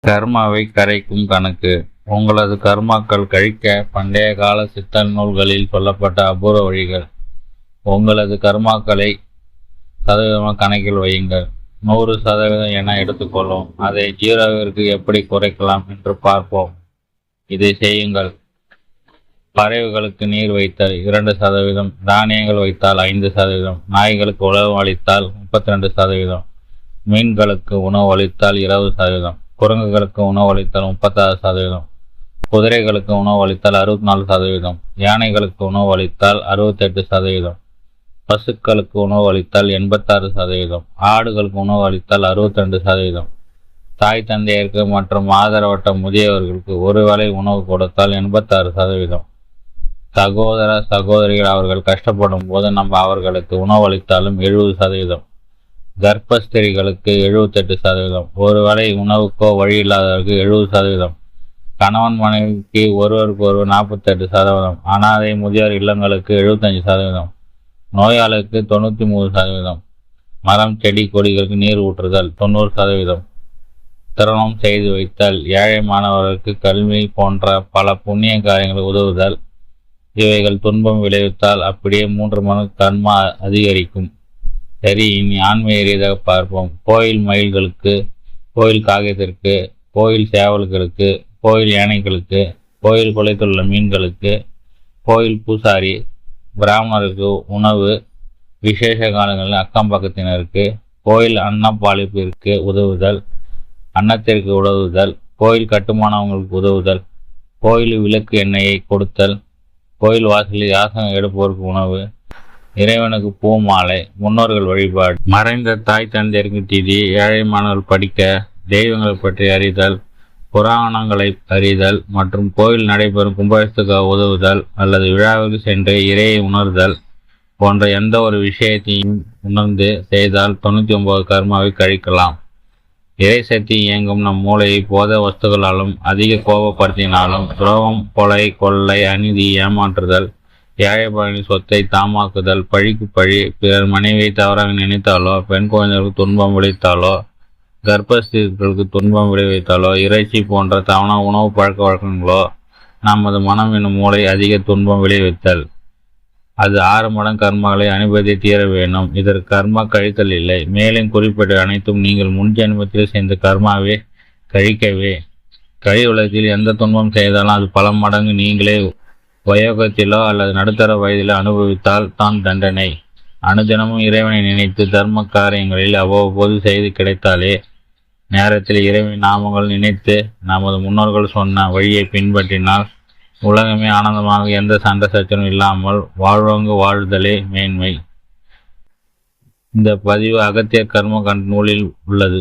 கர்மாவை கரைக்கும் கணக்கு. உங்களது கர்மாக்கள் கழிக்க பண்டைய கால சித்தர் நூல்களில் சொல்லப்பட்ட அபூர்வ வழிகள். உங்களது கர்மாக்களை சதவீதமாக கணக்கில் வையுங்கள். 100% என எடுத்துக்கொள்ளும். அதை 0விற்கு எப்படி குறைக்கலாம் என்று பார்ப்போம். இதை செய்யுங்கள். பறவைகளுக்கு நீர் வைத்தால் 2%, தானியங்கள் வைத்தால் 5%, நாய்களுக்கு உணவு அளித்தால் 32%, மீன்களுக்கு உணவு அளித்தால் 20%, குரங்குகளுக்கு உணவு அளித்தால் 36%, குதிரைகளுக்கு உணவு அளித்தால் 64%, யானைகளுக்கு உணவு அளித்தால் 68%, பசுக்களுக்கு உணவு அளித்தால் 86%, ஆடுகளுக்கு உணவு அளித்தால் 62%, தாய் தந்தையருக்கு மற்றும் ஆதரவற்ற முதியவர்களுக்கு ஒருவேளை உணவு கொடுத்தால் 86%, சகோதர சகோதரிகள் அவர்கள் கஷ்டப்படும் போது நம்ம அவர்களுக்கு உணவு அளித்தாலும் 70%, கர்ப்பஸ்திரிகளுக்கு 78%, ஒருவேளை உணவுக்கோ வழி இல்லாதவர்களுக்கு 70%, கணவன் மனைவிக்கு ஒருவருக்கு ஒருவர் 48%, அனாதை முதியோர் இல்லங்களுக்கு 75%, நோயாளிக்கு 93%, மரம் செடி கொடிகளுக்கு நீர் ஊற்றுதல் 90%, திருமணம் செய்து வைத்தல், ஏழை மாணவர்களுக்கு கல்வி போன்ற பல புண்ணிய காரியங்கள் உதவுதல். இவைகள் துன்பம் விளைவித்தால் அப்படியே 3 மடங்கு கர்மா அதிகரிக்கும். சரி, இனி ஆன்மீக ரீதியாக பார்ப்போம். கோயில் மயில்களுக்கு, கோயில் காகத்திற்கு, கோயில் சேவல்களுக்கு, கோயில் யானைகளுக்கு, கோயில் குலைத்துள்ள மீன்களுக்கு, கோயில் பூசாரி பிராமணருக்கு உணவு, விசேஷ காலங்களில் அக்கம் பக்கத்தினருக்கு, கோயில் அன்னப்பாலிப்பிற்கு உதவுதல், அன்னத்திற்கு உதவுதல், கோயில் கட்டுமானங்களுக்கு உதவுதல், கோயில் விளக்கு எண்ணெயை கொடுத்தல், கோயில் வாசலில் யாசகம் எடுப்போருக்கு உணவு, இறைவனுக்கு பூ மாலை, முன்னோர்கள் வழிபாடு, மறைந்த தாய் தந்தையருக்கு திதி, ஏழை மாணவர்கள் படிக்க, தெய்வங்களை பற்றி அறிதல், புராணங்களை அறிதல் மற்றும் கோயில் நடைபெறும் கும்பாபிஷேகத்துக்கு உதவுதல் அல்லது விழாவுக்கு சென்று இறையை உணர்தல் போன்ற எந்த ஒரு விஷயத்தையும் உணர்ந்து செய்தால் 99 கர்மாவை கழிக்கலாம். இறை சக்தி இயங்கும் நம் மூளையை போத வஸ்துக்களாலும் அதிக கோபப்படுத்தினாலும், துரோகம், கொலை, கொள்ளை, அநீதி, ஏமாற்றுதல், ஏழைப்பழனி சொத்தை தாமாக்குதல், பழிக்கு பழி, பிறர் மனைவியை தவறாக நினைத்தாலோ, பெண் குழந்தைகளுக்கு துன்பம் விளைத்தாலோ, கர்ப்பஸ்திரிகளுக்கு துன்பம் விளைவித்தாலோ, இறைச்சி போன்ற தவண உணவு பழக்க வழக்கங்களோ நமது மனம் என்னும் மூளை அதிக துன்பம் விளைவித்தல். அது 6 மடங்கு கர்மாக்களை அனுபவித்து தீர வேண்டும். இதற்கு கர்மா கழித்தல் இல்லை. மேலும் குறிப்பிட்ட அனைத்தும் நீங்கள் முன் ஜென்மத்தில் செய்த கர்மாவே கழிக்கவே. கழி உலகத்தில் எந்த துன்பம் செய்தாலும் அது பல மடங்கு நீங்களே வயோகத்திலோ அல்லது நடுத்தர வயதிலோ அனுபவித்தால் தான் தண்டனை. அனுதினமும் இறைவனை நினைத்து தர்ம காரியங்களில் அவ்வப்போது செய்து கிடைத்தாலே நேரத்தில் இறைவன் நாமங்கள் நினைத்து நமது முன்னோர்கள் சொன்ன வழியை பின்பற்றினால் உலகமே ஆனந்தமாக எந்த சண்டை சச்சரவும் இல்லாமல் வாழ்வங்கு வாழ்தலே மேன்மை. இந்த பதிவு அகத்தியர் கர்ம கண்ட நூலில் உள்ளது.